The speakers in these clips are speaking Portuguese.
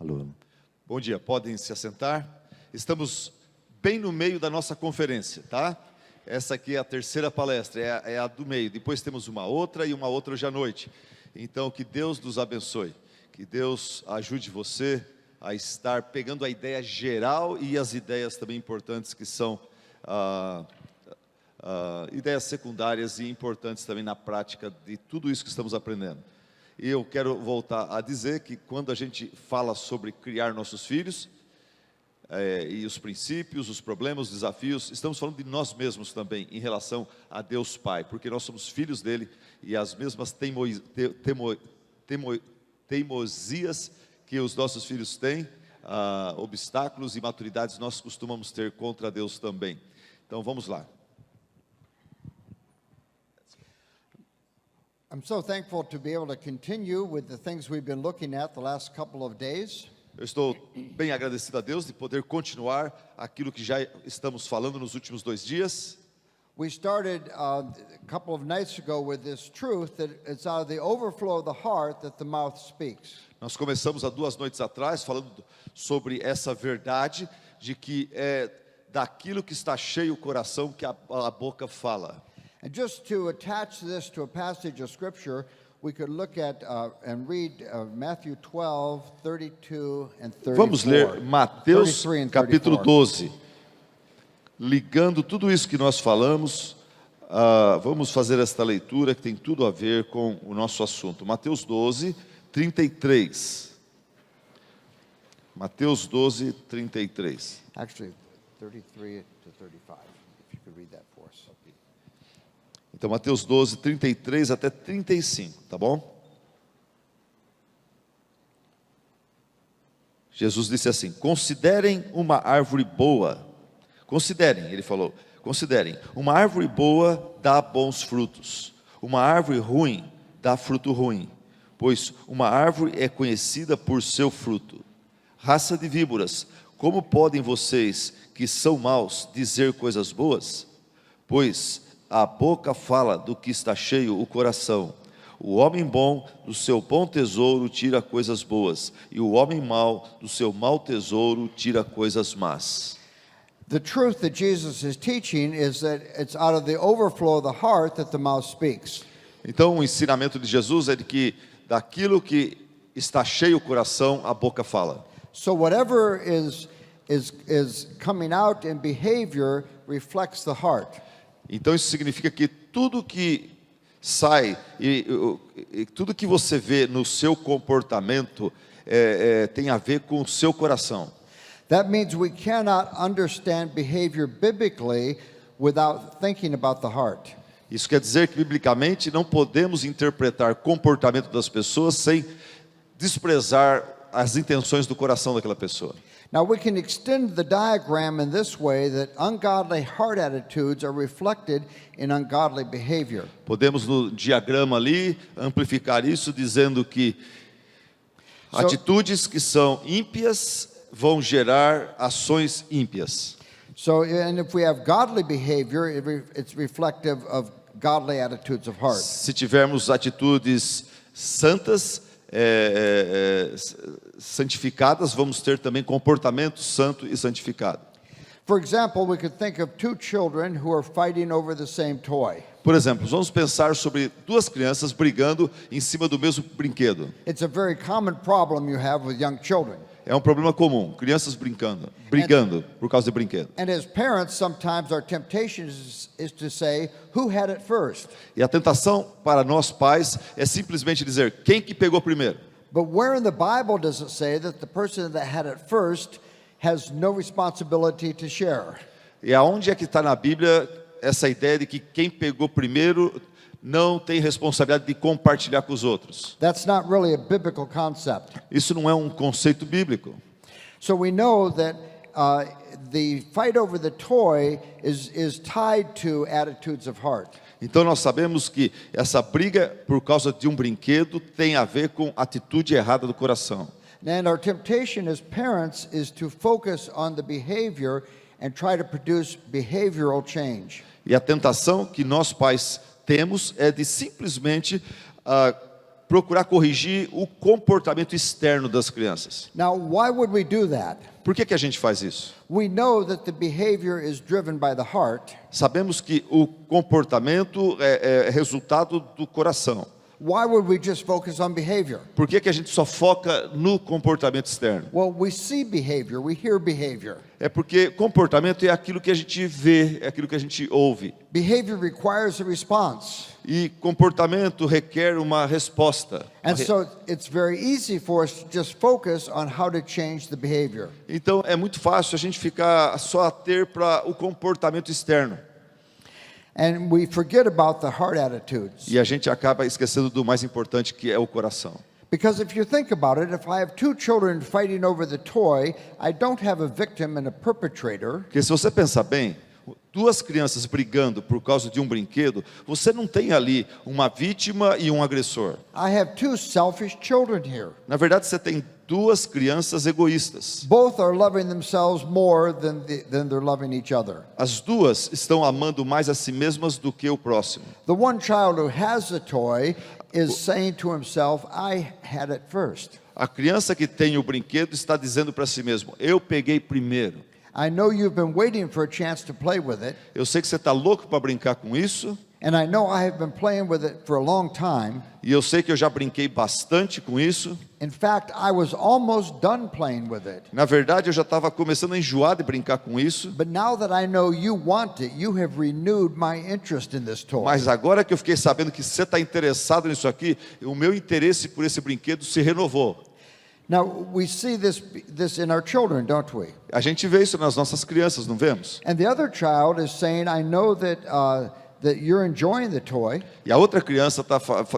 Alô. Bom dia, podem se assentar. Estamos bem no meio da nossa conferência, tá? Essa aqui é a terceira palestra, é a do meio. Depois temos uma outra e uma outra hoje à noite. Então, que Deus nos abençoe. Que Deus ajude você a estar pegando a ideia geral e as ideias também importantes que são ideias secundárias e importantes também na prática de tudo isso que estamos aprendendo. E eu quero voltar a dizer que quando a gente fala sobre criar nossos filhos, e os princípios, os problemas, os desafios, estamos falando de nós mesmos também, em relação a Deus Pai, porque nós somos filhos dele, e as mesmas teimosias que os nossos filhos têm, obstáculos e maturidades nós costumamos ter contra Deus também. Então vamos lá. I'm so thankful to be able to continue with the things we've been looking at the last couple of days. Eu estou bem agradecido a Deus de poder continuar aquilo que já estamos falando nos últimos 2 dias. We started a couple of nights ago with this truth that it's out of the overflow of the heart that the mouth speaks. Nós começamos há 2 noites atrás falando sobre essa verdade de que é daquilo que está cheio o coração que a boca fala. And just to attach this to a passage of Scripture, we could look at and read Matthew 12, 32 and 34. Vamos ler Mateus 33 and capítulo 34. 12. Ligando tudo isso que nós falamos, vamos fazer esta leitura que tem tudo a ver com o nosso assunto. Mateus 12, 33. Mateus 12, 33. Actually, 33 to 35, if you could read that for us. Então, Mateus 12, 33 até 35, tá bom? Jesus disse assim: considerem uma árvore boa. Considerem, ele falou, considerem. Uma árvore boa dá bons frutos. Uma árvore ruim dá fruto ruim. Pois uma árvore é conhecida por seu fruto. Raça de víboras, como podem vocês, que são maus, dizer coisas boas? Pois a boca fala do que está cheio o coração. O homem bom do seu bom tesouro tira coisas boas, e o homem mau do seu mau tesouro tira coisas más. The truth that Jesus is teaching is that it's out of the overflow of the heart that the mouth speaks. Então o ensinamento de Jesus é de que daquilo que está cheio o coração, a boca fala. So whatever is coming out in behavior reflects the heart. Então isso significa que tudo que sai e tudo que você vê no seu comportamento tem a ver com o seu coração. That means we cannot understand behavior biblically without thinking about the heart. Isso quer dizer que biblicamente não podemos interpretar comportamento das pessoas sem desprezar as intenções do coração daquela pessoa. Now we can extend the diagram in this way that ungodly heart attitudes are reflected in ungodly behavior. Podemos no diagrama ali amplificar isso dizendo que atitudes que são ímpias vão gerar ações ímpias. So and if we have godly behavior, it's reflective of godly attitudes of heart. Se tivermos atitudes santas, santificadas, vamos ter também comportamento santo e santificado. For example, we could think of 2 children who are fighting over the same toy. Por exemplo, vamos pensar sobre 2 crianças brigando em cima do mesmo brinquedo. It's a very common problem you have with young children. É um problema comum, crianças brigando por causa de brinquedo. And as parents, sometimes our temptation is to say, who had it first? E a tentação para nós pais é simplesmente dizer, quem que pegou primeiro? But where in the Bible does it say that the person that had it first has no responsibility to share? E aonde é que está na Bíblia essa ideia de que quem pegou primeiro não tem responsabilidade de compartilhar com os outros? That's not really a biblical concept. Isso não é um conceito bíblico. So we know that the fight over the toy is tied to attitudes of heart. Então nós sabemos que essa briga por causa de um brinquedo tem a ver com atitude errada do coração. And our temptation as parents is to focus on the behavior and try to produce behavioral change. E a tentação que nós pais temos é de simplesmente procurar corrigir o comportamento externo das crianças. Now, why would we do that? Por que a gente faz isso? We know that the behavior is driven by the heart. Sabemos que o comportamento é resultado do coração. Why would we just focus on behavior? Por que a gente só foca no comportamento externo? Well, we see behavior, we hear behavior. É porque comportamento é aquilo que a gente vê, é aquilo que a gente ouve. Behavior requires a response. E comportamento requer uma resposta. And so it's very easy for us to just focus on how to change the behavior. Então é muito fácil a gente ficar só a ter para o comportamento externo. And we forget about the heart attitudes. E a gente acaba esquecendo do mais importante, que é o coração. Because if you think about it, if I have two children fighting over the toy, I don't have a victim and a perpetrator. Porque se você pensar bem, duas crianças brigando por causa de um brinquedo, você não tem ali uma vítima e um agressor. I have two selfish children here. Na verdade, você tem duas crianças egoístas. Both are loving themselves more than they're loving each other. As duas estão amando mais a si mesmas do que o próximo. The one child who has the toy is saying to himself, I had it first. A criança que tem o brinquedo está dizendo para si mesmo: eu peguei primeiro. I know you've been waiting for a chance to play with it, Eu sei que você está louco para brincar com isso. and I know I have been playing with it for a long time. E eu sei que eu já brinquei bastante com isso. In fact, I was almost done playing with it. Na verdade, eu já estava começando a enjoar de brincar com isso. But now that I know you want it, you have renewed my interest in this toy. Mas agora que eu fiquei sabendo que você está interessado nisso aqui, o meu interesse por esse brinquedo se renovou. Now, we see this in our children, don't we? A gente vê isso nas nossas crianças, não vemos? And the other child is saying, I know that you're enjoying the toy, E a outra criança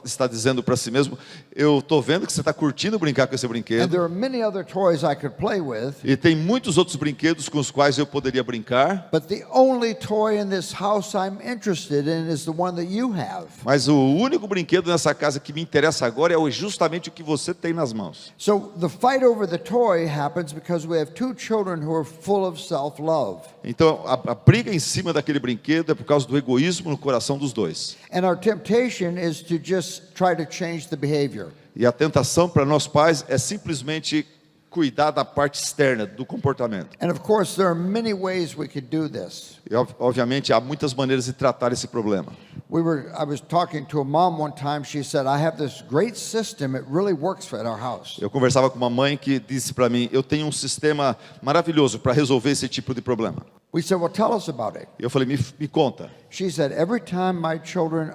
está dizendo para si mesmo: eu estou vendo que você está curtindo brincar com esse and brinquedo. there are many other toys I could play with, E tem muitos outros brinquedos com os quais eu poderia brincar. but the only toy in this house I'm interested in is the one that you have. Mas o único brinquedo nessa casa que me interessa agora é justamente o que você tem nas mãos. So the fight over the toy happens because we have two children who are full of self-love. Então, a briga em cima daquele brinquedo é por causa do egoísmo no coração dos dois. And our temptation is to just try to change the behavior. E a tentação para nós pais é simplesmente cuidar da parte externa, do comportamento. And of course, there are many ways we could do this. E, obviamente, há muitas maneiras de tratar esse problema. I was talking to a mom one time. She said, I have this great system. It really works at our house. Eu conversava com uma mãe que disse para mim: eu tenho um sistema maravilhoso para resolver esse tipo de problema. We said, well, tell us about it. E eu falei: me conta. She said, every time my children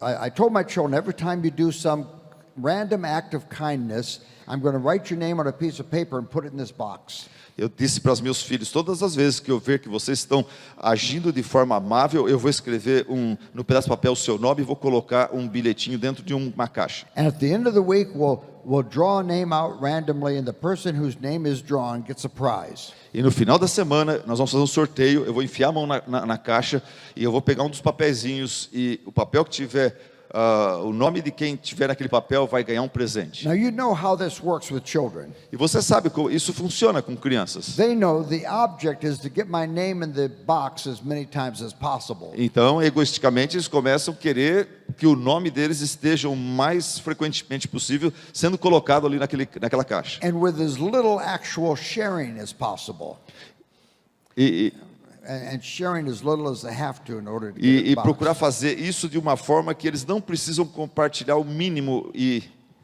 I told my children, every time you do some random act of kindness, I'm going to write your name on a piece of paper and put it in this box. Eu disse para os meus filhos: todas as vezes que eu ver que vocês estão agindo de forma amável, eu vou escrever no pedaço de papel o seu nome e vou colocar um bilhetinho dentro de uma caixa. And at the end of the week, we'll draw a name out randomly, and the person whose name is drawn gets a prize. E no final da semana, nós vamos fazer um sorteio. Eu vou enfiar a mão na caixa e eu vou pegar um dos papeizinhos, e o papel que tiver o nome de quem tiver naquele papel vai ganhar um presente. Now, you know how this works with children. E você sabe como isso funciona com crianças. They know the object is to get my name in the box as many times as possible. Então, egoisticamente, eles começam a querer que o nome deles esteja o mais frequentemente possível sendo colocado ali naquela caixa. And with as little actual sharing as possible. And sharing as little as they have to in order to get it in the box. Procurar fazer isso de uma forma que eles não precisam compartilhar o mínimo,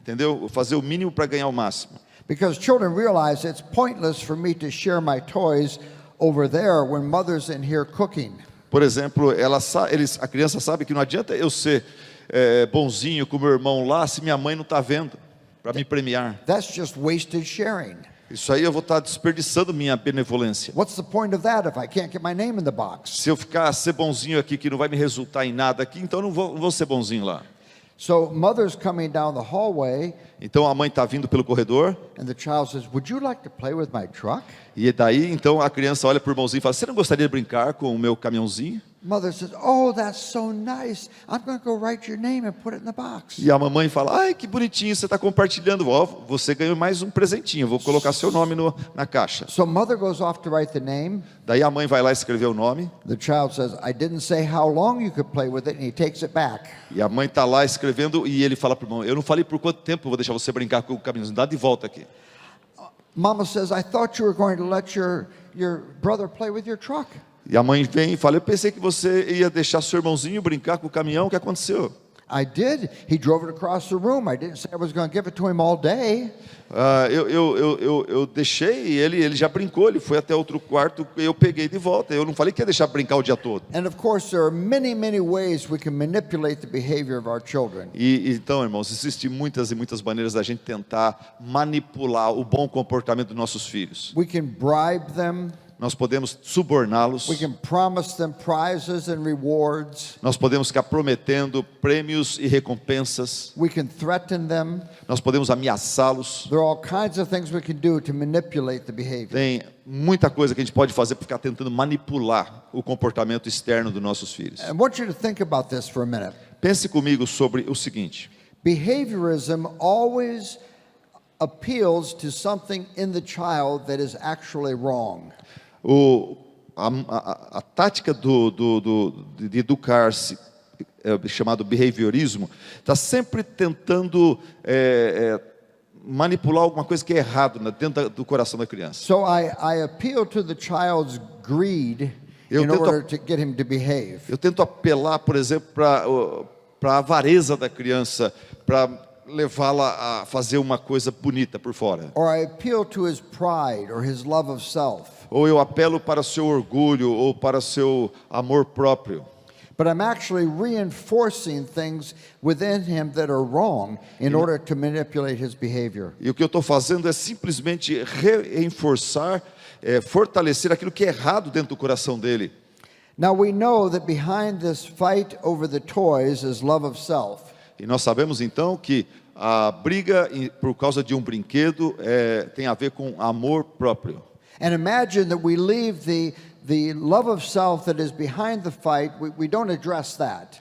entendeu? Fazer o mínimo para ganhar o máximo. Because children realize it's pointless for me to share my toys over there when mother's in here cooking. Por exemplo, a criança sabe que não adianta eu ser bonzinho com meu irmão lá se minha mãe não está vendo para me premiar. That's just wasted sharing. Isso aí eu vou estar desperdiçando minha benevolência. What's the point of that if I can't get my name in the box? Se eu ser bonzinho aqui que não vai me resultar em nada aqui, então não vou ser bonzinho lá. So mother's coming down the hallway, Então a mãe está vindo pelo corredor. and the child says, "Would you like to play with my truck?" E daí então a criança olha para o irmãozinho e fala: você não gostaria de brincar com o meu caminhãozinho? Mother says, "Oh, that's so nice. I'm going to go write your name and put it in the box." E a mamãe fala, ai, que bonitinho, você está compartilhando. Ó, você ganhou mais um presentinho, vou colocar seu nome na caixa. So mother goes off to write the name. Daí a mãe vai lá escrever o nome. The child says, "I didn't say how long you could play with it," and he takes it back. E a mãe está lá escrevendo e ele fala para o irmão, eu não falei por quanto tempo eu vou deixar você brincar com o caminhão, dá de volta aqui. Mama says, "I thought you were going to let your brother play with your truck." E a mãe vem e fala, eu pensei que você ia deixar seu irmãozinho brincar com o caminhão, o que aconteceu? I did. He drove it across the room. I didn't say I was going to give it to him all day. Eu deixei e ele já brincou, ele foi até outro quarto e eu peguei de volta. Eu não falei que ia deixar brincar o dia todo. And of course, there are many, many ways we can manipulate the behavior of our children. E então, irmãos, existem muitas e muitas maneiras da gente tentar manipular o bom comportamento dos nossos filhos. We can bribe them. Nós podemos suborná-los. We can promise them prizes and rewards. Nós podemos ficar prometendo prêmios e recompensas. We can threaten them. Nós podemos ameaçá-los. There are all kinds of things we can do to manipulate the behavior. Tem muita coisa que a gente pode fazer para ficar tentando manipular o comportamento externo dos nossos filhos. I want you to think about this for a minute. Pense comigo sobre o seguinte. Behaviorism always appeals to something in the child that is actually wrong. A tática de educar-se, chamado behaviorismo, está sempre tentando manipular alguma coisa que é errado dentro do coração da criança. So I appeal to the child's greed in order to get him to behave. Eu tento apelar, por exemplo, para a avareza da criança, para levá-la a fazer uma coisa bonita por fora. Or I appeal to his pride or his love of self. Ou eu apelo para o seu orgulho ou para o seu amor próprio. But I'm actually reinforcing things within him that are wrong in order to manipulate his behavior. E o que eu estou fazendo é simplesmente reforçar, fortalecer aquilo que é errado dentro do coração dele. Now we know that behind this fight over the toys is love of self. E nós sabemos então que a briga por causa de um brinquedo tem a ver com amor próprio. And imagine that we leave the love of self that is behind the fight, we don't address that.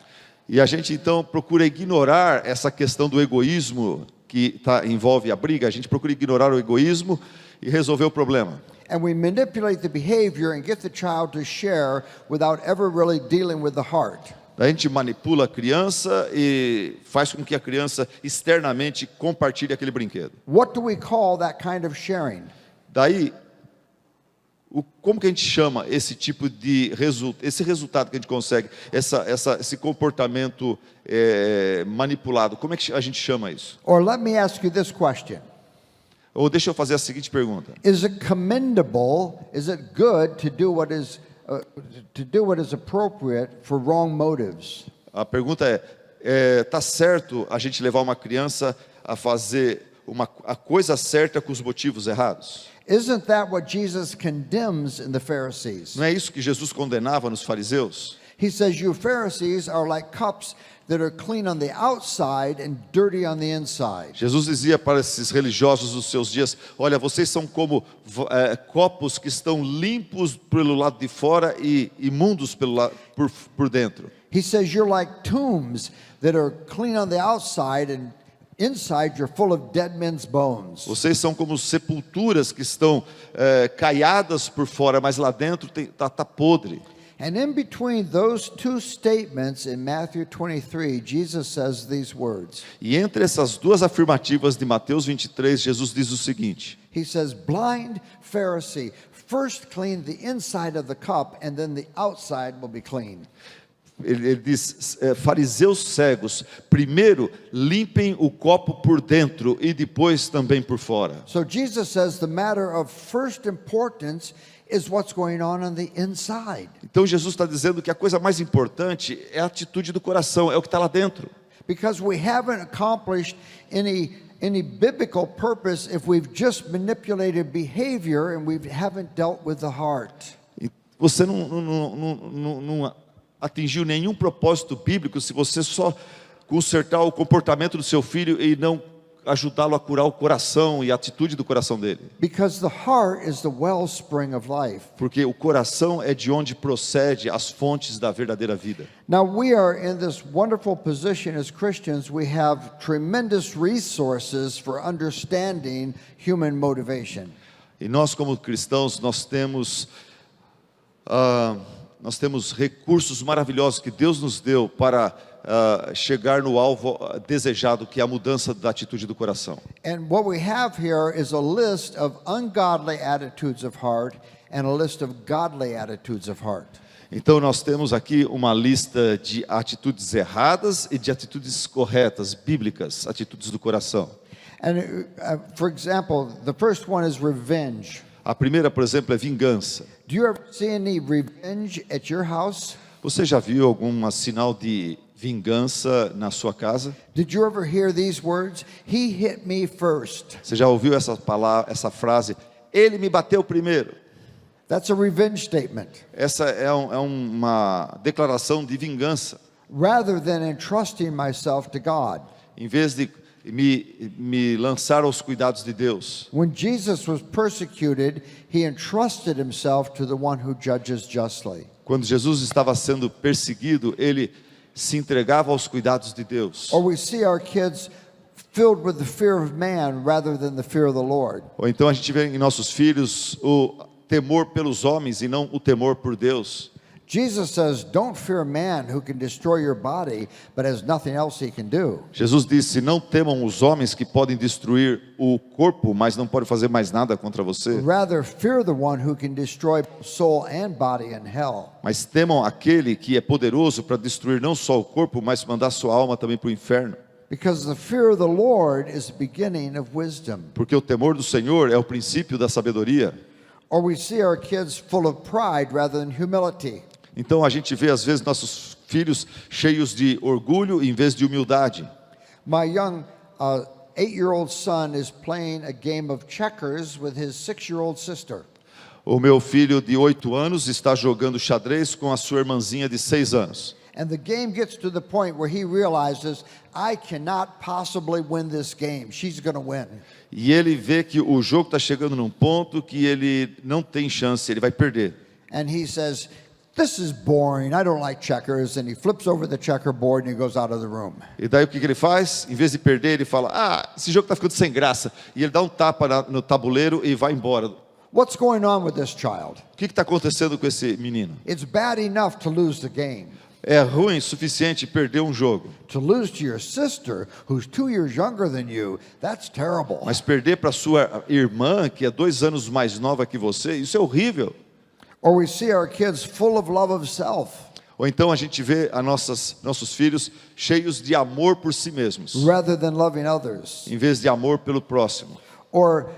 E a gente então procura ignorar essa questão do egoísmo que envolve a briga, a gente procura ignorar o egoísmo e resolver o problema. And we manipulate the behavior and get the child to share without ever really dealing with the heart. A gente manipula a criança e faz com que a criança externamente compartilhe aquele brinquedo. What do we call that kind of sharing? Daí, como que a gente chama esse tipo de esse resultado que a gente consegue, esse comportamento manipulado? Como é que a gente chama isso? Or let me ask you this question. Ou deixa eu fazer a seguinte pergunta. Is it commendable, is it good to do what is appropriate for wrong motives? A pergunta tá certo a gente levar uma criança a fazer a coisa certa com os motivos errados? Isn't that what Jesus condemns in the Pharisees? Não é isso que Jesus condenava nos fariseus? He says, "You Pharisees are like cups that are clean on the outside and dirty on the inside." Jesus dizia para esses religiosos dos seus dias, olha, vocês são como copos que estão limpos pelo lado de fora e imundos por dentro. He says, "You're like tombs that are clean on the outside and inside you're full of dead men's bones." Vocês são como sepulturas que estão caiadas por fora, mas lá dentro tá podre. And in between those two statements in Matthew 23, Jesus says these words. E entre essas duas afirmativas de Mateus 23, Jesus diz o seguinte. He says, "Blind Pharisee, first clean the inside of the cup and then the outside will be clean." Ele diz, fariseus cegos, primeiro limpem o copo por dentro e depois também por fora. So Jesus says the matter of first importance is what's going on the inside. Então Jesus está dizendo que a coisa mais importante é a atitude do coração, é o que está lá dentro. Because we haven't accomplished any biblical purpose if we've just manipulated behavior and we haven't dealt with the heart. E você não atingiu nenhum propósito bíblico se você só consertar o comportamento do seu filho e não ajudá-lo a curar o coração e a atitude do coração dele. Because the heart is the wellspring of life. Porque o coração é de onde procede as fontes da verdadeira vida. Now we are in this wonderful position as Christians. We have tremendous resources for understanding human motivation. E nós, como cristãos, nós temos recursos maravilhosos que Deus nos deu para chegar no alvo desejado, que é a mudança da atitude do coração. And what we have here is a list of ungodly attitudes of heart and a list of godly attitudes of heart. Então nós temos aqui uma lista de atitudes erradas e de atitudes corretas, bíblicas, atitudes do coração. And for example, the first one is revenge. A primeira, por exemplo, é vingança. Do you ever see any revenge at your house? Você já viu algum sinal de vingança na sua casa? Did you ever hear these words? He hit me first. Você já ouviu essa palavra, essa frase? Ele me bateu primeiro. That's a revenge statement. Essa é uma declaração de vingança. Rather than entrusting myself to God. Em vez de me lançar aos cuidados de Deus. When Jesus was persecuted, he entrusted himself to the one who judges justly. Quando Jesus estava sendo perseguido, ele se entregava aos cuidados de Deus. Or we see our kids filled with the fear of man rather than the fear of the Lord. Ou então a gente vê em nossos filhos o temor pelos homens e não o temor por Deus. Jesus says, don't fear man who can destroy your body, but has nothing else he can do. Jesus disse, não temam os homens que podem destruir o corpo, mas não podem fazer mais nada contra você. Rather, fear the one who can destroy soul and body in hell. Mas temam aquele que é poderoso para destruir não só o corpo, mas mandar sua alma também para o inferno. Because the fear of the Lord is the beginning of wisdom. Porque o temor do Senhor é o princípio da sabedoria. Or we see our kids full of pride rather than humility. Então a gente vê às vezes nossos filhos cheios de orgulho em vez de humildade. My young 8-year-old son is playing a game of checkers with his 6-year-old sister. O meu filho de 8 anos está jogando xadrez com a sua irmãzinha de 6 anos. And the game gets to the point where he realizes, I cannot possibly win this game. She's going to win. E ele vê que o jogo está chegando num ponto que ele não tem chance, ele vai perder. And he says, this is boring. I don't like checkers. And he flips over the checkerboard and he goes out of the room. E daí o que ele faz? Em vez de perder, ele fala, esse jogo está ficando sem graça. E ele dá um tapa no tabuleiro e vai embora. What's going on with this child? O que está acontecendo com esse menino? It's bad enough to lose the game. É ruim o suficiente perder um jogo. To lose to your sister, who's 2 years younger than you, that's terrible. Mas perder para sua irmã, que é 2 anos mais nova que você, isso é horrível. Or we see our kids full of love of self. Ou então a gente vê nossos filhos cheios de amor por si mesmos, Rather than loving others. em vez de amor pelo próximo. Or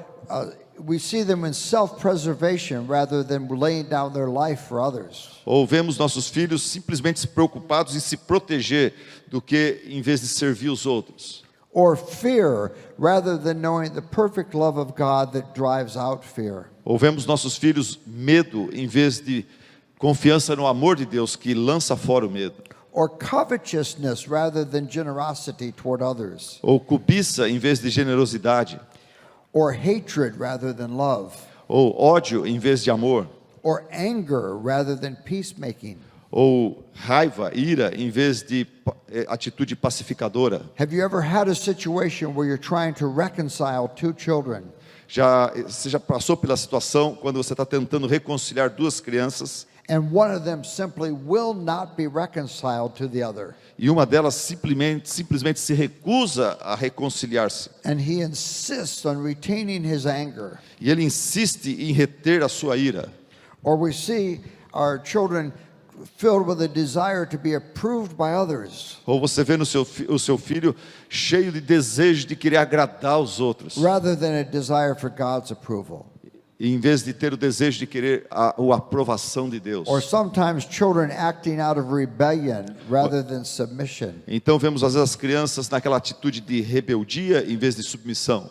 we see them in self-preservation rather than laying down their life for others. Ou vemos nossos filhos simplesmente preocupados em se proteger do que em vez de servir os outros. Or fear rather than knowing the perfect love of God that drives out fear. Ou vemos nossos filhos medo em vez de confiança no amor de Deus que lança fora o medo. Or covetousness rather than generosity toward others. Ou cobiça em vez de generosidade. Or hatred rather than love. Ou ódio em vez de amor. Or anger rather than peacemaking. Ou raiva, ira em vez de atitude pacificadora. Have you ever had a situation where you're trying to reconcile two children? Você já passou pela situação quando você está tentando reconciliar 2 crianças And one of them simply will not be reconciled to the other. e uma delas simplesmente se recusa a reconciliar-se. And he insists on retaining his anger. E ele insiste em reter a sua ira. Or we see our children filled with a desire to be approved by others. Ou você vê o seu filho cheio de desejo de querer agradar os outros, Rather than a desire for God's approval. em vez de ter o desejo de querer a aprovação de Deus. Or sometimes children acting out of rebellion rather than submission. Então vemos às vezes as crianças naquela atitude de rebeldia em vez de submissão.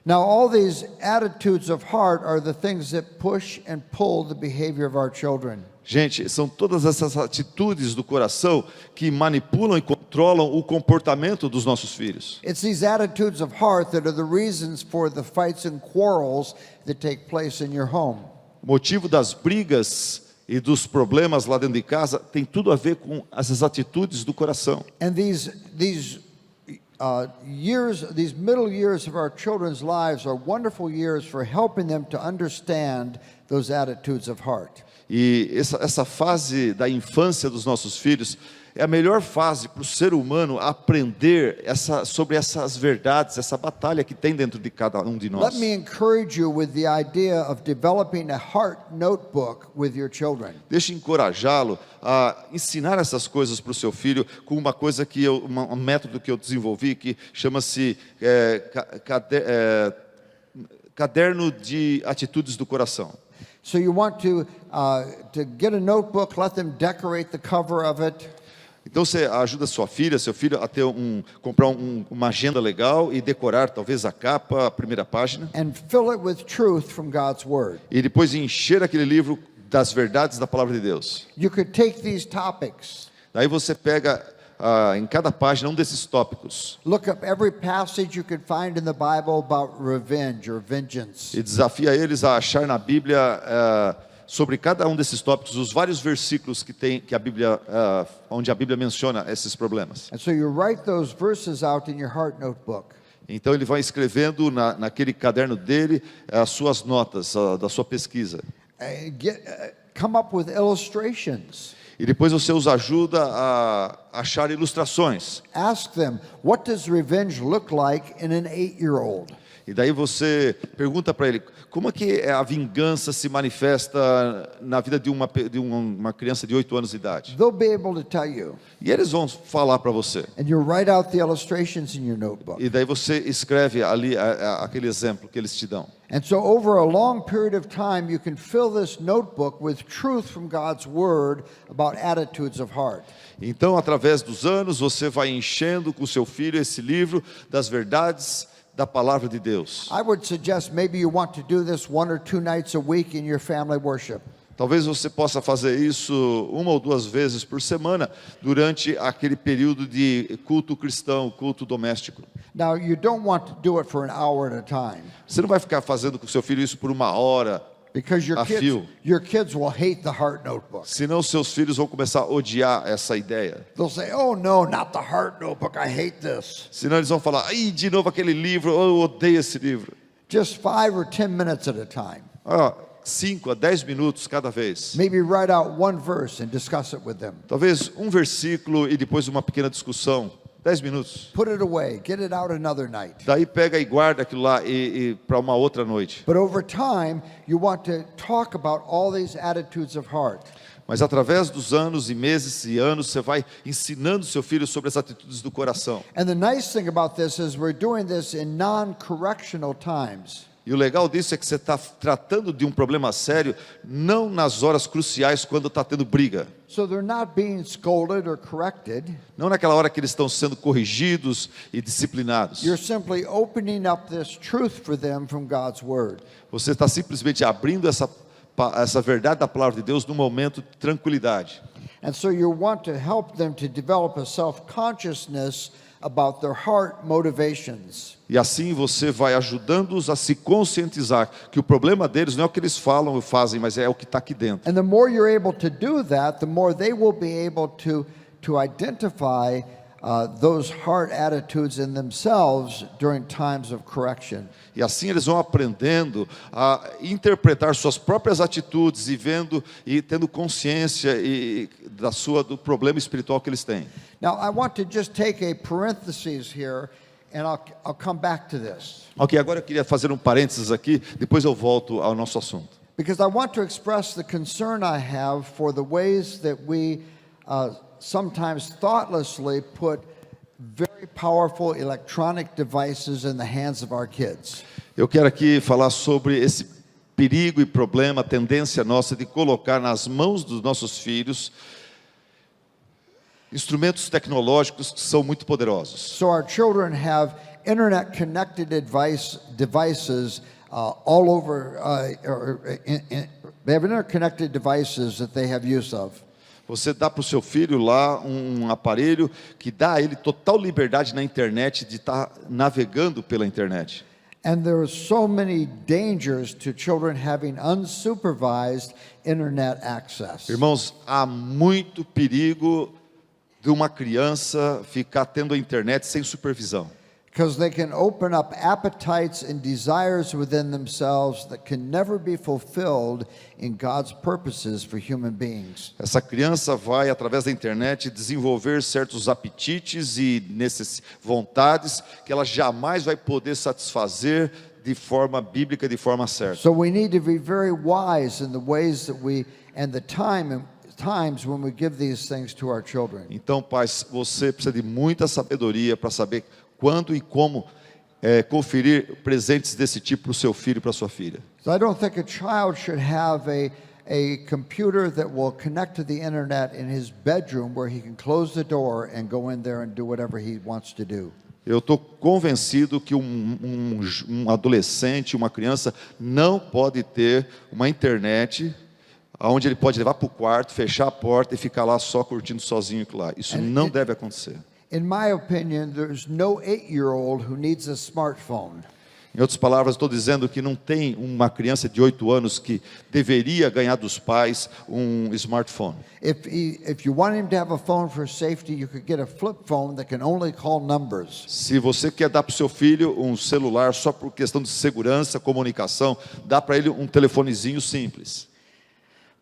Now all these attitudes of heart are the things that push and pull the behavior of our children. Gente, são todas essas atitudes do coração que manipulam e controlam o comportamento dos nossos filhos. It's these attitudes of heart that are the reasons for the fights and quarrels that take place in your home. O motivo das brigas e dos problemas lá dentro de casa tem tudo a ver com essas atitudes do coração. And these middle years of our children's lives are wonderful years for helping them to understand those attitudes of heart. E essa fase da infância dos nossos filhos é a melhor fase para o ser humano aprender sobre essas verdades, essa batalha que tem dentro de cada um de nós. Let me encourage you with the idea of developing a heart notebook with your children. Deixa eu encorajá-lo a ensinar essas coisas para o seu filho com uma coisa que um método que eu desenvolvi que chama-se caderno de atitudes do coração. So you want to get a notebook, let them decorate the cover of it. Então você ajuda sua filha, seu filho a ter comprar uma agenda legal e decorar talvez a capa, a primeira página. And fill it with truth from God's word. E depois encher aquele livro das verdades da palavra de Deus. You could take these topics. Daí você pega em cada página um desses tópicos. Look up every passage you could find in the Bible about revenge or vengeance. E desafia eles a achar na Bíblia sobre cada um desses tópicos os vários versículos que a Bíblia, onde a Bíblia menciona esses problemas. And so you write those verses out in your heart notebook. Então ele vai escrevendo naquele caderno dele as suas notas da sua pesquisa. Come up with illustrations. E depois você os ajuda a achar ilustrações. Ask them, what does revenge look like in an 8-year-old? E daí você pergunta para ele, como é que a vingança se manifesta na vida de uma criança de 8 anos de idade? They'll be able to tell you. E eles vão falar para você. And you write out the illustrations in your notebook. E daí você escreve ali aquele exemplo que eles te dão. And so over a long period of time, you can fill this notebook with truth from God's word about attitudes of heart. Então, através dos anos, você vai enchendo com o seu filho esse livro das verdades da palavra de Deus. I would suggest maybe you want to do this 1 or 2 nights a week in your family worship. Talvez você possa fazer isso 1 ou 2 vezes por semana durante aquele período de culto cristão, culto doméstico. Now, you don't want to do it for an hour at a time. Você não vai ficar fazendo com o seu filho isso por 1 hora, Because a fio. your kids will hate the heart notebook. Senão seus filhos vão começar a odiar essa ideia. They'll say, oh no, not the heart notebook, I hate this. Senão eles vão falar, ai, de novo aquele livro, eu odeio esse livro. Just 5 or 10 minutes at a time. 5 a 10 minutos cada vez. Maybe write out one verse and discuss it with them. Talvez um versículo e depois uma pequena discussão. 10 minutos. Put it away, get it out another night. Daí pega e guarda aquilo lá e para uma outra noite. But over time, you want to talk about all these attitudes of heart. Mas através dos anos e meses e anos, você vai ensinando seu filho sobre as atitudes do coração. And the nice thing about this is we're doing this in non-correctional times. E o legal disso é que você está tratando de um problema sério, não nas horas cruciais quando está tendo briga. So they're not being scolded or corrected. Não naquela hora que eles estão sendo corrigidos e disciplinados. You're simply opening up this truth for them from God's word. Você está simplesmente abrindo essa verdade da palavra de Deus num momento de tranquilidade. And so you want to help them to develop a self-consciousness about their heart motivations. E assim você vai ajudando-os a se conscientizar que o problema deles não é o que eles falam ou fazem, mas é o que está aqui dentro. And the more you're able to do that, the more they will be able to identify those heart attitudes in themselves during times of correction. E assim eles vão aprendendo a interpretar suas próprias atitudes e vendo e tendo consciência do problema espiritual que eles têm. Now, I want to just take a parenthesis here, and I'll come back to this. Ok, agora eu queria fazer um parênteses aqui, depois eu volto ao nosso assunto. Because I want to express the concern I have for the ways that we sometimes thoughtlessly put very powerful electronic devices in the hands of our kids. Eu quero aqui falar sobre esse perigo e problema, tendência nossa de colocar nas mãos dos nossos filhos instrumentos tecnológicos que são muito poderosos. So our children have internet connected devices all over They have interconnected devices that they have use of. Você dá para o seu filho lá um aparelho que dá a ele total liberdade na internet de estar navegando pela internet. And there are so many dangers to children having unsupervised internet access. Irmãos, há muito perigo de uma criança ficar tendo a internet sem supervisão. Because they can open up appetites and desires within themselves that can never be fulfilled in God's purposes for human beings. Essa criança vai, através da internet, desenvolver certos apetites e vontades que ela jamais vai poder satisfazer de forma bíblica, de forma certa. So we need to be very wise in the ways that we and the times when we give these things to our children. Então, pais, você precisa de muita sabedoria para saber quando e como conferir presentes desse tipo para o seu filho e para sua filha. So I don't think a child should have a computer that will connect to the internet in his bedroom where he can close the door and go in there and do whatever he wants to do. Eu estou convencido que um adolescente, uma criança, não pode ter uma internet onde ele pode levar para o quarto, fechar a porta e ficar lá só curtindo sozinho lá. Isso não deve acontecer. In my opinion, there's no 8-year-old who needs a smartphone. Em outras palavras, estou dizendo que não tem uma criança de 8 anos que deveria ganhar dos pais um smartphone. If you want him to have a phone for safety, you could get a flip phone that can only call numbers. Se você quer dar para o seu filho um celular só por questão de segurança, comunicação, dá para ele um telefonezinho simples.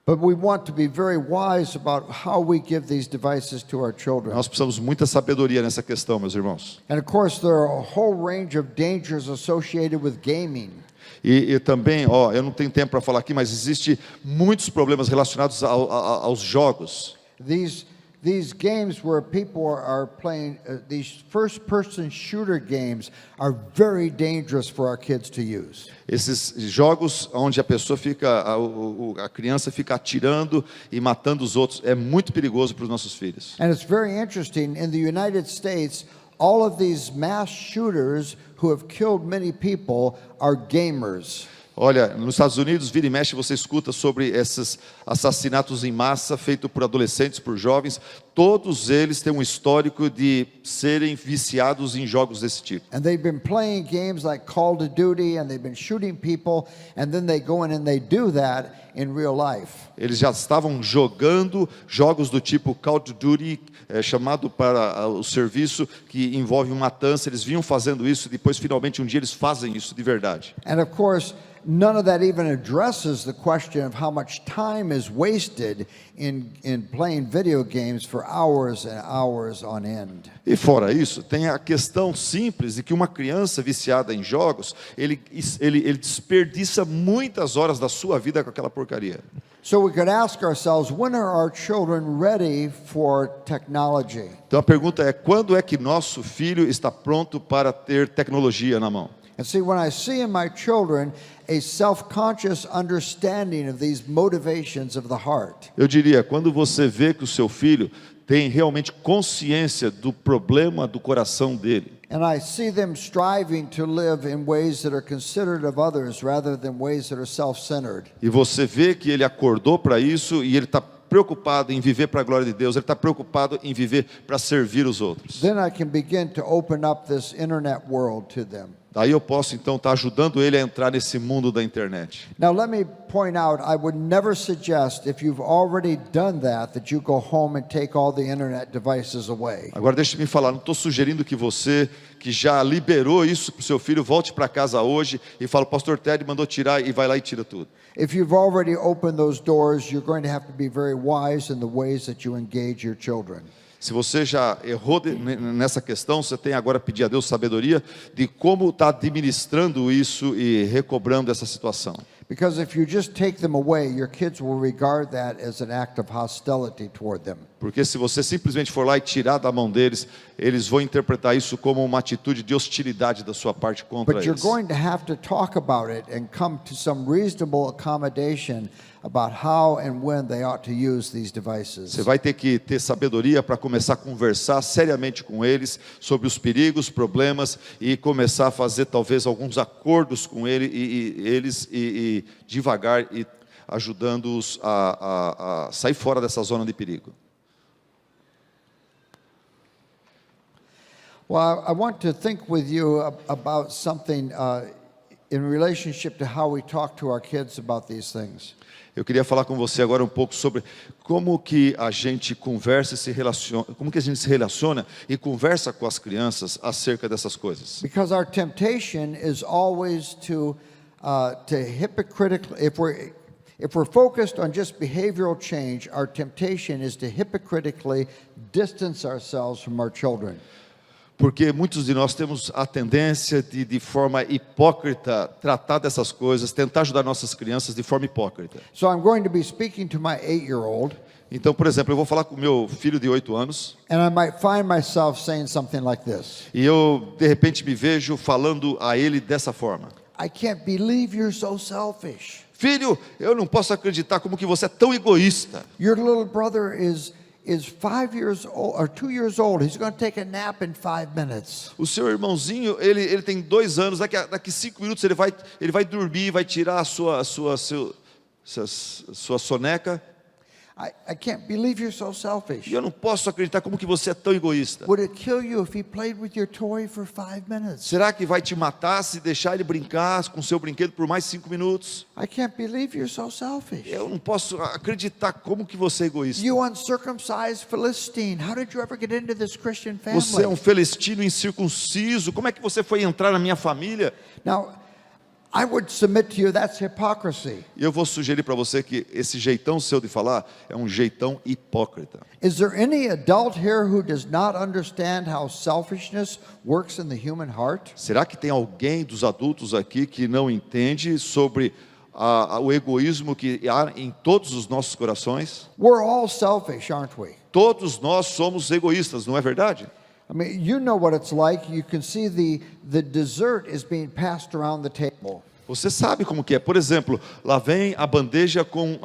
But we want to be very wise about how we give these devices to our children. Nós precisamos de muita sabedoria nessa questão, meus irmãos. And of course, there are a whole range of dangers associated with gaming. E também, eu não tenho tempo para falar aqui, mas existe muitos problemas relacionados aos jogos. These games where people are playing, these first-person shooter games are very dangerous for our kids to use. Esses jogos onde a pessoa fica, a criança fica atirando e matando os outros, é muito perigoso para os nossos filhos. And it's very interesting, in the United States, all of these mass shooters who have killed many people are gamers. Olha, nos Estados Unidos, vira e mexe, você escuta sobre esses assassinatos em massa feitos por adolescentes, por jovens. Todos eles têm um histórico de serem viciados em jogos desse tipo. And they've been playing games like Call of Duty, and they've been shooting people, and then they go in and they do that in real life. Eles já estavam jogando jogos do tipo Call of Duty, chamado para o serviço que envolve matança. Eles vinham fazendo isso e depois, finalmente, um dia eles fazem isso de verdade. And of course, none of that even addresses the question of how much time is wasted in playing video games for hours and hours on end. E fora isso, tem a questão simples de que uma criança viciada em jogos, ele desperdiça muitas horas da sua vida com aquela porcaria. So we could ask ourselves, when are our children ready for technology? Então a pergunta é, quando é que nosso filho está pronto para ter tecnologia na mão? And see, when I see in my children a self-conscious understanding of these motivations of the heart. Eu diria, quando você vê que o seu filho tem realmente consciência do problema do coração dele. And I see them striving to live in ways that are considerate of others rather than ways that are self-centered. E você vê que ele acordou para isso e ele está preocupado em viver para a glória de Deus, ele está preocupado em viver para servir os outros. Then I can begin to open up this internet world to them. Daí eu posso então estar ajudando ele a entrar nesse mundo da internet. Now let me point out, I would never suggest, if you've already done that you go home and take all the internet devices away. Agora deixe-me falar, não estou sugerindo que você que já liberou isso para o seu filho volte para casa hoje e fale, o pastor Ted mandou tirar e vai lá e tira tudo. If you've already opened those doors, you're going to have to be very wise in the ways that you engage your children. Se você já errou nessa questão, você tem agora que pedir a Deus sabedoria de como está administrando isso e recobrando essa situação. Because if you just take them away, your kids will regard that as an act of hostility toward them. Porque se você simplesmente for lá e tirar da mão deles, eles vão interpretar isso como uma atitude de hostilidade da sua parte contra But you're eles. going to have to talk about it and come to some reasonable accommodation about how and when they ought to use these devices. Você vai ter que ter sabedoria para começar a conversar seriamente com eles sobre os perigos, problemas e começar a fazer talvez alguns acordos com eles e devagar e ajudando-os a sair fora dessa zona de perigo. Well, I want to think with you about something in relationship to how we talk to our kids about these things. Eu queria falar com você agora um pouco sobre como que a gente conversa e se relaciona, como que a gente se relaciona e conversa com as crianças acerca dessas coisas. Because our temptation is always to hypocritically, if we're focused on just behavioral change, our temptation is to hypocritically distance ourselves from our children. Porque muitos de nós temos a tendência de forma hipócrita, tratar dessas coisas, tentar ajudar nossas crianças de forma hipócrita. So I'm going to be speaking to my 8-year-old, Então, por exemplo, eu vou falar com o meu filho de 8 anos, and I might find myself saying something like this: e eu, de repente, me vejo falando a ele dessa forma. I can't believe you're so selfish. Filho, eu não posso acreditar como que você é tão egoísta. Your little brother is 5 years old or 2 years old. He's going to take a nap in 5 minutes. O seu irmãozinho, ele tem 2 anos, daqui 5 minutos ele vai dormir, vai tirar a sua soneca. I can't believe you're so selfish. E eu não posso acreditar como que você é tão egoísta. Would it kill you if he played with your toy for 5 minutes? Será que vai te matar se deixar ele brincar com seu brinquedo por mais 5 minutos? I can't believe you're so selfish. Eu não posso acreditar como que você é egoísta. You uncircumcised Philistine, how did you ever get into this Christian family? Você é um filistino incircunciso. Como é que você foi entrar na minha família? Now, I would submit to you that's hypocrisy. E eu vou sugerir para você que esse jeitão seu de falar é um jeitão hipócrita. Is there any adult here who does not understand how selfishness works in the human heart? Será que tem alguém dos adultos aqui que não entende sobre o egoísmo que há em todos os nossos corações? We're all selfish, aren't we? Todos nós somos egoístas, não é verdade? I mean, you know what it's like. You can see the dessert is being passed around the table. Você sabe como que é. Por exemplo, lá vem a bandeja com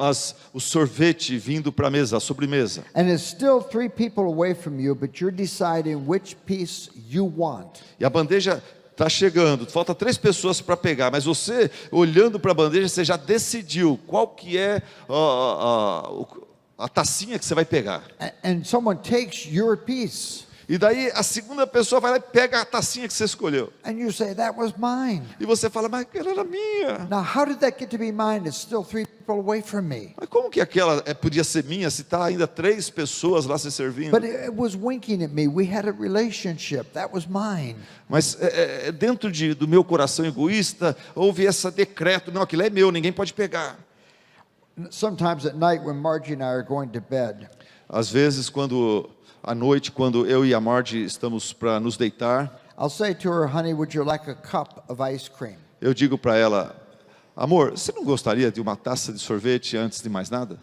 o sorvete vindo para a mesa, a sobremesa. And it's still 3 people away from you, but you're deciding which piece you want. E a bandeja está chegando, falta 3 pessoas para pegar, mas você, olhando para a bandeja, você já decidiu qual que é a tacinha que você vai pegar. And someone takes your piece. E daí a segunda pessoa vai lá e pega a tacinha que você escolheu. And you say, that was mine. E você fala, mas aquela era minha. Now, how did that get to be mine? It's still 3 people away from me. Mas como que aquela podia ser minha se está ainda 3 pessoas lá se servindo? But it was winking at me. We had a relationship. That was mine. Mas dentro do meu coração egoísta, houve esse decreto, não, aquilo é meu, ninguém pode pegar. Sometimes at night when Margie and I are going to bed, Às vezes, à noite, quando eu e a Margie estamos para nos deitar, I'll say to her, honey, would you like a cup of ice cream? eu digo para ela, amor, você não gostaria de uma taça de sorvete antes de mais nada?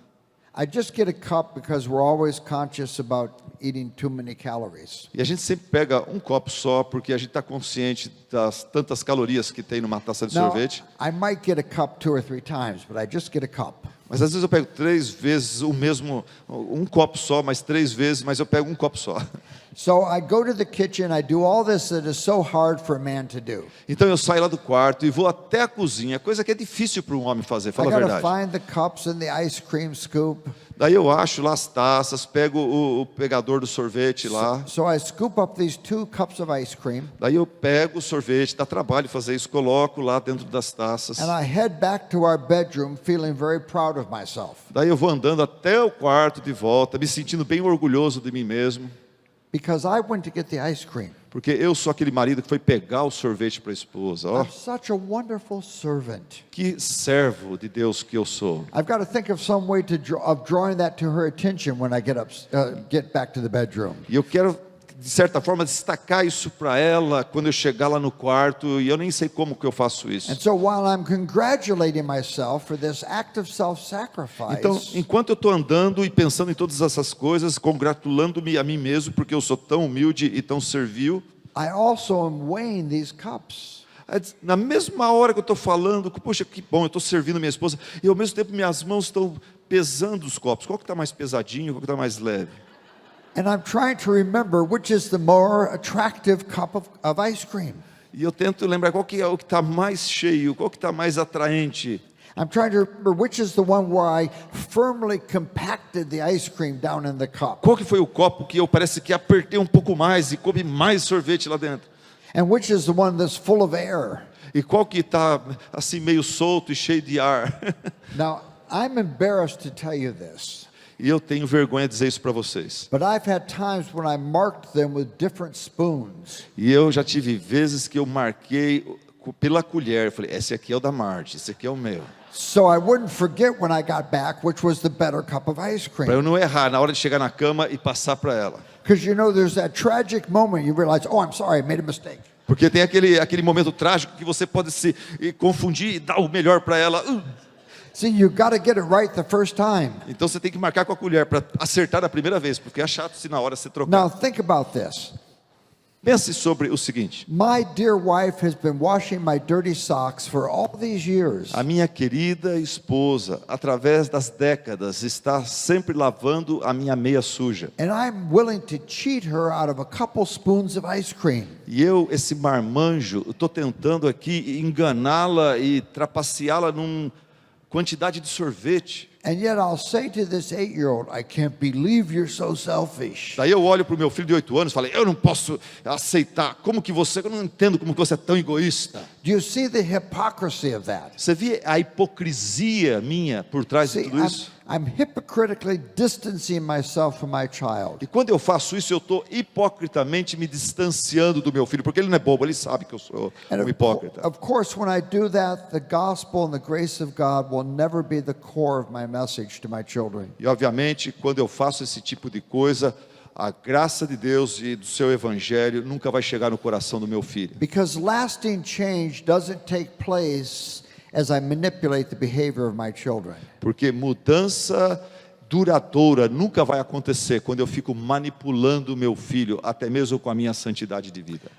I just get a cup because we're always conscious about eating too many calories. E a gente sempre pega um copo só, porque a gente está consciente das tantas calorias que tem numa taça de Now, sorvete. I might get a cup 2 or 3 times, but I just get a cup. Mas às vezes eu pego 3 vezes um copo só, mas 3 vezes, mas eu pego um copo só. So I go to the kitchen, I do all this that is so hard for a man to do. Então eu saio lá do quarto e vou até a cozinha, coisa que é difícil para um homem fazer, I fala a gotta verdade. find the cups and the ice cream scoop. Daí eu acho lá as taças, pego o pegador do sorvete lá. So I scoop up these 2 cups of ice cream, Daí eu pego o sorvete, dá trabalho fazer isso, coloco lá dentro das taças. and I head back to our bedroom feeling very proud of myself. Daí eu vou andando até o quarto de volta, me sentindo bem orgulhoso de mim mesmo. Because I went to get the ice cream. Porque eu sou aquele marido que foi pegar o sorvete para a esposa. Ó, I'm such a wonderful servant. que servo de Deus que eu sou. I've got to think of some way of drawing that to her attention when I get back to the bedroom. E eu quero, de certa forma, destacar isso para ela quando eu chegar lá no quarto, e eu nem sei como que eu faço isso. And so while I'm congratulating myself for this act of self-sacrifice, Então, enquanto eu estou andando e pensando em todas essas coisas, congratulando-me a mim mesmo, porque eu sou tão humilde e tão servil, I also am weighing these cups. na mesma hora que eu estou falando, poxa, que bom, eu estou servindo minha esposa, e ao mesmo tempo minhas mãos estão pesando os copos. Qual que está mais pesadinho, qual que está mais leve? And I'm trying to remember which is the more attractive cup of ice cream. E eu tento lembrar qual que é o que está mais cheio, qual que está mais atraente. I'm trying to remember which is the one where I firmly compacted the ice cream down in the cup. Qual que foi o copo que eu parece que apertei um pouco mais e coube mais sorvete lá dentro? And which is the one that's full of air. E qual que está assim meio solto e cheio de ar? Now, I'm embarrassed to tell you this, E eu tenho vergonha de dizer isso para vocês. but I've had times when I marked them with different spoons. E eu já tive vezes que eu marquei pela colher. Eu falei, esse aqui é o da Marge, esse aqui é o meu. So I wouldn't forget when I got back which was the better cup of ice Para cream. eu não errar na hora de chegar na cama e passar para ela. Because you know, there's that tragic moment you realize, oh, I'm sorry, I made a mistake. Porque tem aquele momento trágico que você pode se confundir e dar o melhor para ela. See, you got to get it right the first time. Então você tem que marcar com a colher para acertar da primeira vez, porque é chato se na hora você trocar. Now think about this. Pense sobre o seguinte. My dear wife has been washing my dirty socks for all these years. A minha querida esposa, através das décadas, está sempre lavando a minha meia suja. And I'm willing to cheat her out of a couple spoons of ice cream. E eu, esse marmanjo, estou tentando aqui enganá-la e trapaceá-la numa quantidade de sorvete. And yet I'll say to this 8-year-old, I can't believe you're so selfish. Daí eu olho para o meu filho de 8 anos e falei, eu não posso aceitar, eu não entendo como que você é tão egoísta. Do you see the hypocrisy of that? Você vê a hipocrisia minha por trás de See, tudo isso? I'm hypocritically distancing myself from my child. E quando eu faço isso, eu estou hipocritamente me distanciando do meu filho, porque ele não é bobo, ele sabe que eu sou um hipócrita. Of course, when I do that, the gospel and the grace of God will never be the core of my message to my children. E obviamente, quando eu faço esse tipo de coisa, a graça de Deus e do seu evangelho nunca vai chegar no coração do meu filho. Because lasting change doesn't take place as I manipulate the behavior of my children. Porque mudança duradoura nunca vai acontecer quando eu fico manipulando o meu filho, até mesmo com a minha santidade de vida.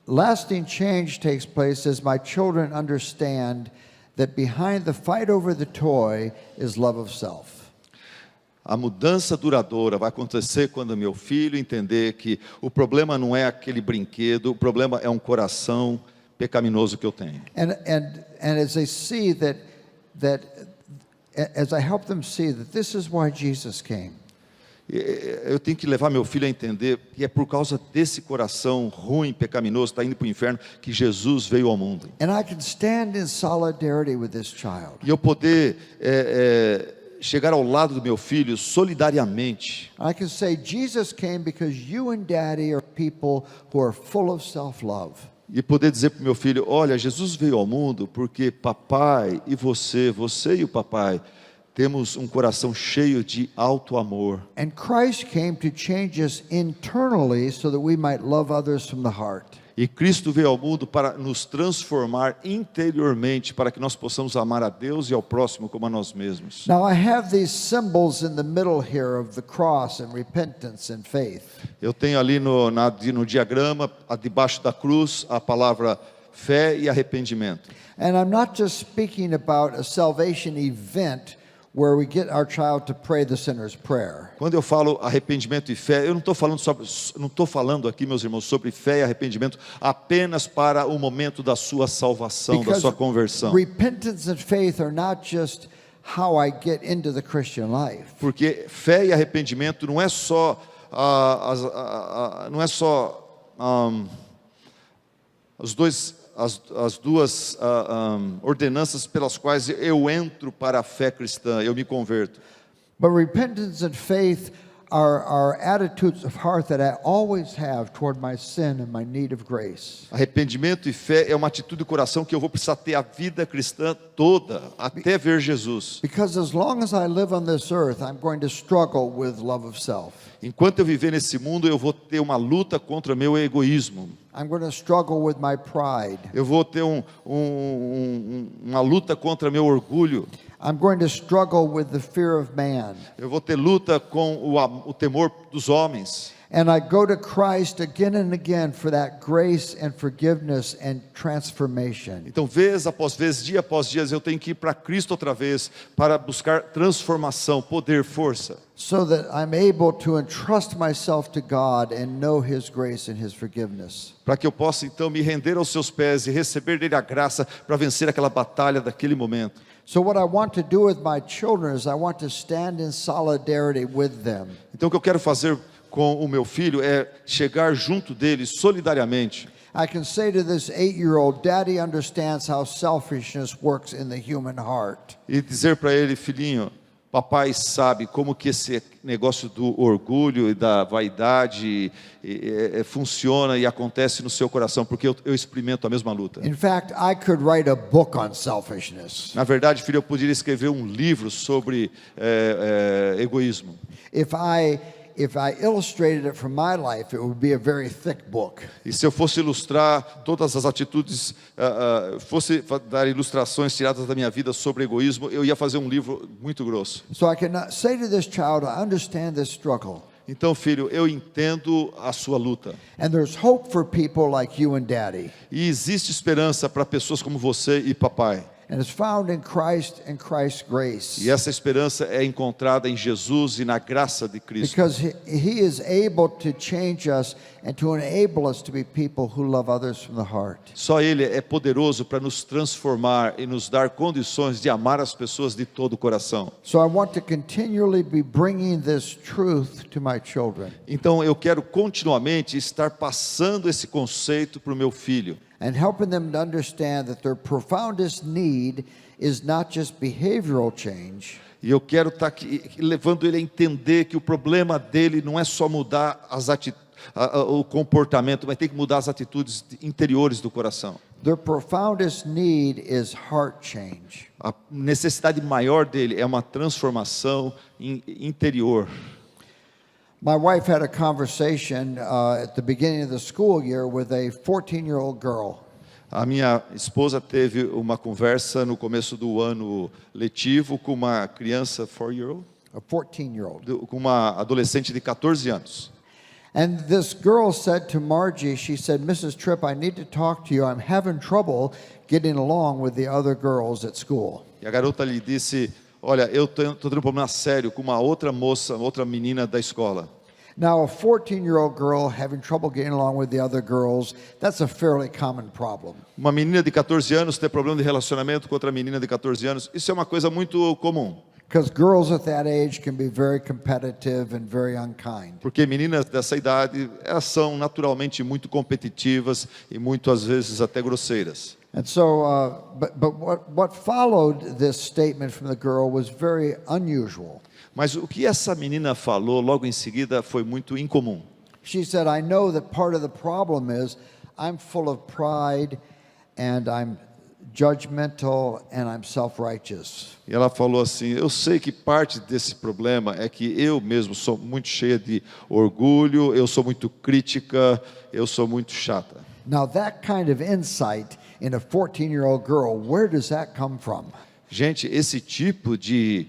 Lasting change takes place as my children understand that behind the fight over the toy is love of self. A mudança duradoura vai acontecer quando meu filho entender que o problema não é aquele brinquedo, o problema é um coração pecaminoso que eu tenho. And as they see that as I help them see that this is why Jesus came. Eu tenho que levar meu filho a entender que é por causa desse coração ruim, pecaminoso, está indo para o inferno, que Jesus veio ao mundo. And I can stand in solidarity with this child. E eu poder chegar ao lado do meu filho solidariamente. I can say Jesus came because you and Daddy are people who are full of self-love. E poder dizer para o meu filho, olha, Jesus veio ao mundo porque papai e você e o papai, temos um coração cheio de alto amor. And Christ came to change us internally so that we might love others from the heart. E Cristo veio ao mundo para nos transformar interiormente, para que nós possamos amar a Deus e ao próximo como a nós mesmos. Now I have these symbols in the middle here of the cross and repentance and faith. Eu tenho ali no diagrama, debaixo da cruz, a palavra fé e arrependimento. And I'm not just speaking about a salvation event where we get our child to pray the sinner's prayer. Quando eu falo arrependimento e fé, eu não estou falando aqui, meus irmãos, sobre fé e arrependimento apenas para o momento da sua salvação, da sua conversão. Repentance and faith are not just how I get into the Christian life. Porque fé e arrependimento não é só as duas ordenanças pelas quais eu entro para a fé cristã, eu me converto. But repentance and faith are attitudes of heart that I always have toward my sin and my need of grace. Arrependimento e fé é uma atitude do coração que eu vou precisar ter a vida cristã toda, até ver Jesus. Because as long as I live on this earth, I'm going to struggle with love of self. Enquanto eu viver nesse mundo, eu vou ter uma luta contra o meu egoísmo. I'm going to struggle with my pride. Eu vou ter uma luta contra meu orgulho. I'm going to struggle with the fear of man. Eu vou ter luta com o temor dos homens. And I go to Christ again and again for that grace and forgiveness and transformation. Então, vez após vez, dia após dia, eu tenho que ir para Cristo outra vez para buscar transformação, poder, força. So that I'm able to entrust myself to God and know His grace and His forgiveness. Para que eu possa então me render aos seus pés e receber dele a graça para vencer aquela batalha daquele momento. So what I want to do with my children is I want to stand in solidarity with them. Então, o que eu quero fazer com o meu filho é chegar junto dele solidariamente. I can say to this 8-year-old, Daddy understands how selfishness works in the human heart. E dizer para ele, filhinho, papai sabe como que esse negócio do orgulho e da vaidade funciona e acontece no seu coração, porque eu experimento a mesma luta. In fact, I could write a book on selfishness. Na verdade, filho, eu poderia escrever um livro sobre egoísmo. If I illustrated it from my life, it would be a very thick book. E se eu fosse ilustrar todas as atitudes, fosse dar ilustrações tiradas da minha vida sobre egoísmo, eu ia fazer um livro muito grosso. So I can say to this child, I understand this struggle. Então, filho, eu entendo a sua luta. And there's hope for people like you and Daddy. E existe esperança para pessoas como você e papai. And it's found in Christ and Christ's grace. E essa esperança é encontrada em Jesus e na graça de Cristo. Because he is able to change us and to enable us to be people who love others from the heart. Só Ele é poderoso para nos transformar e nos dar condições de amar as pessoas de todo o coração. So I want to continually be bringing this truth to my children. Então eu quero continuamente estar passando esse conceito para o meu filho. And helping them to understand that their profoundest need is not just behavioral change. E eu quero estar aqui levando ele a entender que o problema dele não é só mudar o comportamento, mas tem que mudar as atitudes interiores do coração. Their profoundest need is heart change. A necessidade maior dele é uma transformação interior. My wife had a conversation at the beginning of the school year with a 14-year-old girl. A minha esposa teve uma conversa no começo do ano letivo com uma criança, 4-year-old? A 14-year-old. Com uma adolescente de 14 anos. And this girl said to Margie, she said, Mrs. Tripp, I need to talk to you. I'm having trouble getting along with the other girls at school. E a garota lhe disse, olha, eu estou tendo um problema sério com uma outra moça, outra menina da escola. Now, a 14-year-old girl having trouble getting along with the other girls, that's a fairly common problem. Uma menina de 14 anos ter problema de relacionamento com outra menina de 14 anos, isso é uma coisa muito comum. Because girls at that age can be very competitive and very unkind. Porque meninas dessa idade, elas são naturalmente muito competitivas e muitas vezes até grosseiras. And so, but what followed this statement from the girl was very unusual. Mas o que essa menina falou logo em seguida foi muito incomum. She said, I know that part of the problem is I'm full of pride and I'm judgmental and I'm self-righteous. E ela falou assim, eu sei que parte desse problema é que eu mesmo sou muito cheia de orgulho, eu sou muito crítica, eu sou muito chata. Now that kind of insight in a 14-year-old girl, where does that come from? Gente, esse tipo de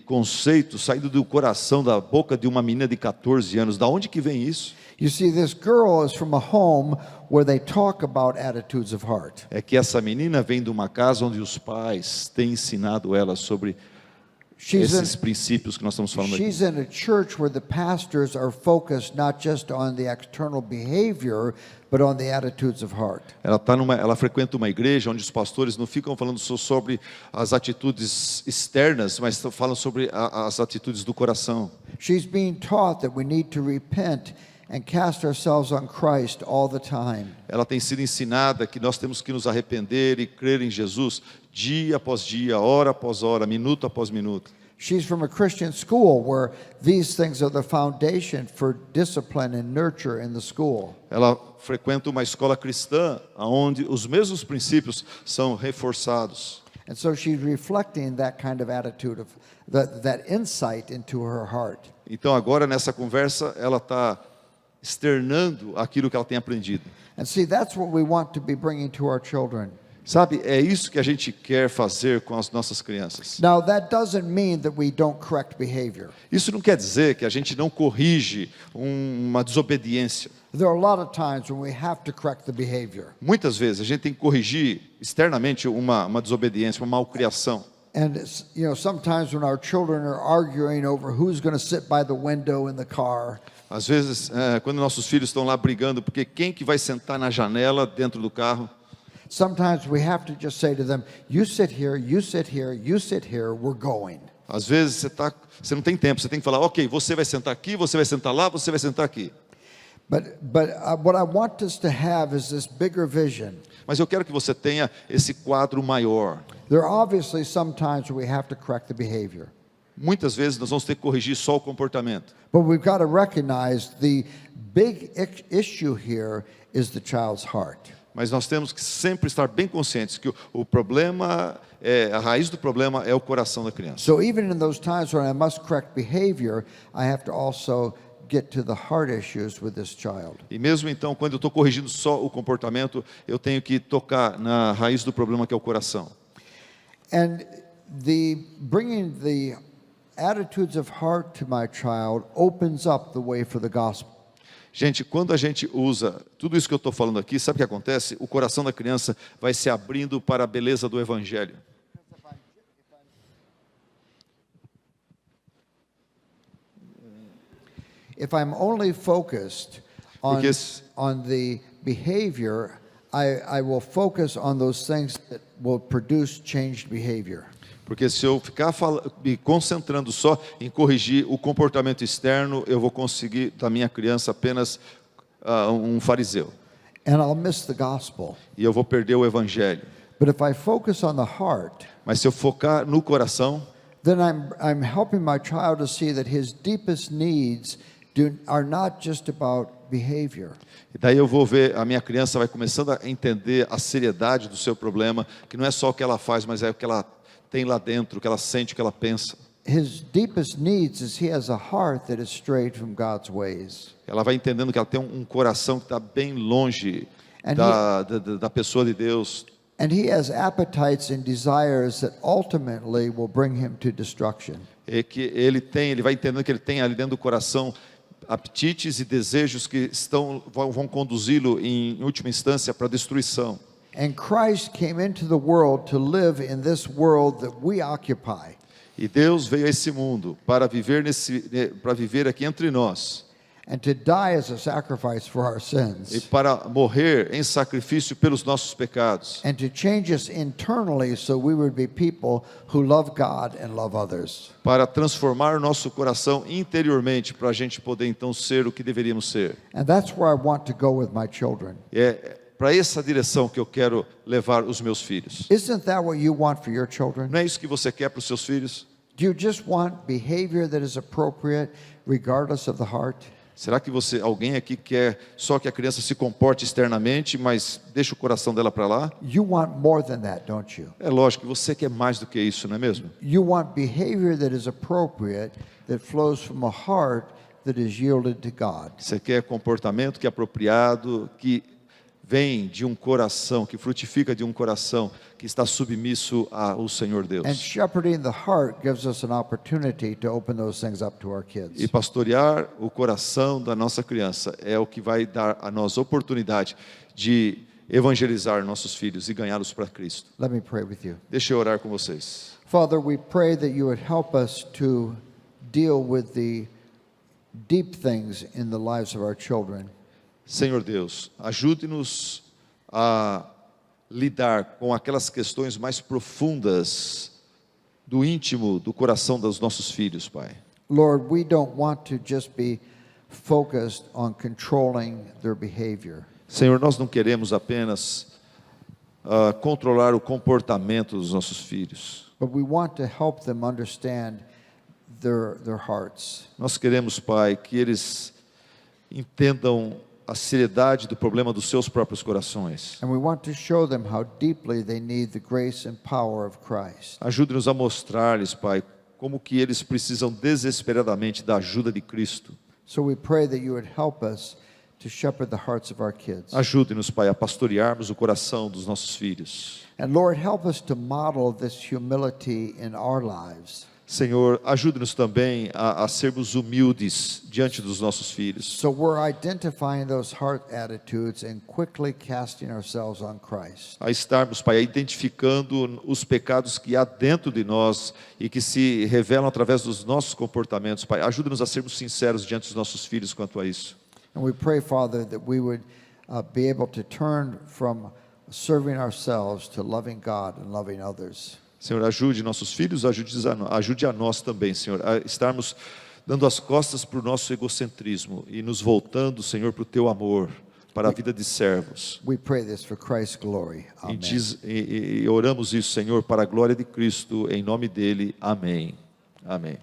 conceito saído do coração, da boca de uma menina de 14 anos, da onde que vem isso? You see, this girl is from a home where they talk about attitudes of heart. É que essa menina vem de uma casa onde os pais têm ensinado ela sobre esses princípios que nós estamos falando aqui. She's in a church where the pastors are focused not just on the external behavior, but on the attitudes of heart. Ela frequenta uma igreja onde os pastores não ficam falando só sobre as atitudes externas, mas falam sobre as atitudes do coração. She's being taught that we need to repent and cast ourselves on Christ all the time. Ela tem sido ensinada que nós temos que nos arrepender e crer em Jesus dia após dia, hora após hora, minuto após minuto. She's from a Christian school where these things are the foundation for discipline and nurture in the school. Ela frequenta uma escola cristã onde os mesmos princípios são reforçados. And so she's reflecting that kind of attitude of that insight into her heart. Então agora nessa conversa ela está externando aquilo que ela tem aprendido. And see, that's what we want to be bringing to our children. Sabe, é isso que a gente quer fazer com as nossas crianças. Now, that doesn't mean that we don't correct behavior. Isso não quer dizer que a gente não corrige uma desobediência. There are a lot of times when we have to correct the behavior. Muitas vezes a gente tem que corrigir externamente uma desobediência, uma malcriação. And sometimes when our children are arguing over who's going to sit by the window in the car, Às vezes, quando nossos filhos estão lá brigando, porque quem que vai sentar na janela dentro do carro? sometimes we have to just say to them, you sit here, you sit here, you sit here, we're going. Às vezes você não tem tempo, você tem que falar, ok, você vai sentar aqui, você vai sentar lá, você vai sentar aqui. But what I want us to have is this bigger vision. Mas eu quero que você tenha esse quadro maior. There are obviously some times where we have to correct the behavior. Muitas vezes nós vamos ter que corrigir só o comportamento. But we've got to recognize the big issue here is the child's heart. Mas nós temos que sempre estar bem conscientes que o problema, a raiz do problema é o coração da criança. So even in those times when I must correct behavior, I have to also get to the heart issues with this child. E mesmo então, quando eu estou corrigindo só o comportamento, eu tenho que tocar na raiz do problema que é o coração. And bringing the attitudes of heart to my child opens up the way for the gospel. Gente, quando a gente usa tudo isso que eu estou falando aqui, sabe o que acontece? O coração da criança vai se abrindo para a beleza do Evangelho. If I'm only focused on the behavior, I will focus on those things that will produce changed behavior. Porque se eu ficar me concentrando só em corrigir o comportamento externo, eu vou conseguir da minha criança apenas um fariseu. And I'll miss the gospel. E eu vou perder o Evangelho. But if I focus on the heart, Mas se eu focar no coração, then I'm helping my child to see that his deepest needs are not just about behavior. e daí eu vou ver, a minha criança vai começando a entender a seriedade do seu problema, que não é só o que ela faz, mas é o que ela tem lá dentro, o que ela sente, o que ela pensa. His deepest needs is he has a heart that is strayed from God's ways. Ela vai entendendo que ela tem um coração que está bem longe And da pessoa de Deus. And he has appetites and desires that ultimately will bring him to destruction. É que ele vai entendendo que ele tem ali dentro do coração apetites e desejos que vão conduzi-lo em última instância para a destruição. And Christ came into the world to live in this world that we occupy. E Deus veio a esse mundo para viver aqui entre nós. And to die as a sacrifice for our E sins. para morrer em sacrifício pelos nossos pecados. And to change us internally so we would be people who love God and love others. Para transformar o nosso coração interiormente, para a gente poder então ser o que deveríamos ser. And that's where I want to go with my children. É para essa direção que eu quero levar os meus filhos. Isn't that what you want for your children? Não é isso que você quer para os seus filhos? Do you just want behavior that is appropriate regardless of the heart? Será que alguém aqui quer só que a criança se comporte externamente, mas deixa o coração dela para lá? You want more than that, don't you? É lógico que você quer mais do que isso, não é mesmo? You want behavior that is appropriate, that flows from a heart that is yielded to God. Você quer comportamento que é apropriado, que vem de um coração, que frutifica de um coração que está submisso ao Senhor And Deus. shepherding the heart gives us an opportunity to open those things up to our kids. E pastorear o coração da nossa criança é o que vai dar a nós oportunidade de evangelizar nossos filhos e ganhá-los para Cristo. Let me pray with you. Deixa eu orar com vocês. Father, we pray that you would help us to deal with the deep things in the lives of our children. Senhor Deus, ajude-nos a lidar com aquelas questões mais profundas do íntimo do coração dos nossos filhos, Pai. Lord, we don't want to just be focused on controlling their behavior. Senhor, nós não queremos apenas controlar o comportamento dos nossos filhos. But we want to help them understand their hearts. Nós queremos, Pai, que eles entendam a seriedade do problema dos seus próprios corações. And we want to show them how deeply they need the grace and power of Christ. Ajude-nos a mostrar-lhes, Pai, como que eles precisam desesperadamente da ajuda de Cristo. So we pray that you would help us to shepherd the hearts of our kids. Ajude-nos, Pai, a pastorearmos o coração dos nossos filhos. And Lord, help us to model this humility in our lives, Senhor, ajude-nos também a sermos humildes diante dos nossos filhos. so we're identifying those heart attitudes and quickly casting ourselves on Christ. A estarmos, Pai, identificando os pecados que há dentro de nós e que se revelam através dos nossos comportamentos, Pai. Ajuda-nos a sermos sinceros diante dos nossos filhos quanto a isso. And we pray, Father, that we would be able to turn from serving ourselves to loving God and loving others. Senhor, ajude nossos filhos, ajude a nós também, Senhor, a estarmos dando as costas para o nosso egocentrismo e nos voltando, Senhor, para o Teu amor, para a vida de servos. We pray this for Christ's glory. Amen. E oramos isso, Senhor, para a glória de Cristo, em nome dEle. Amém. Amém.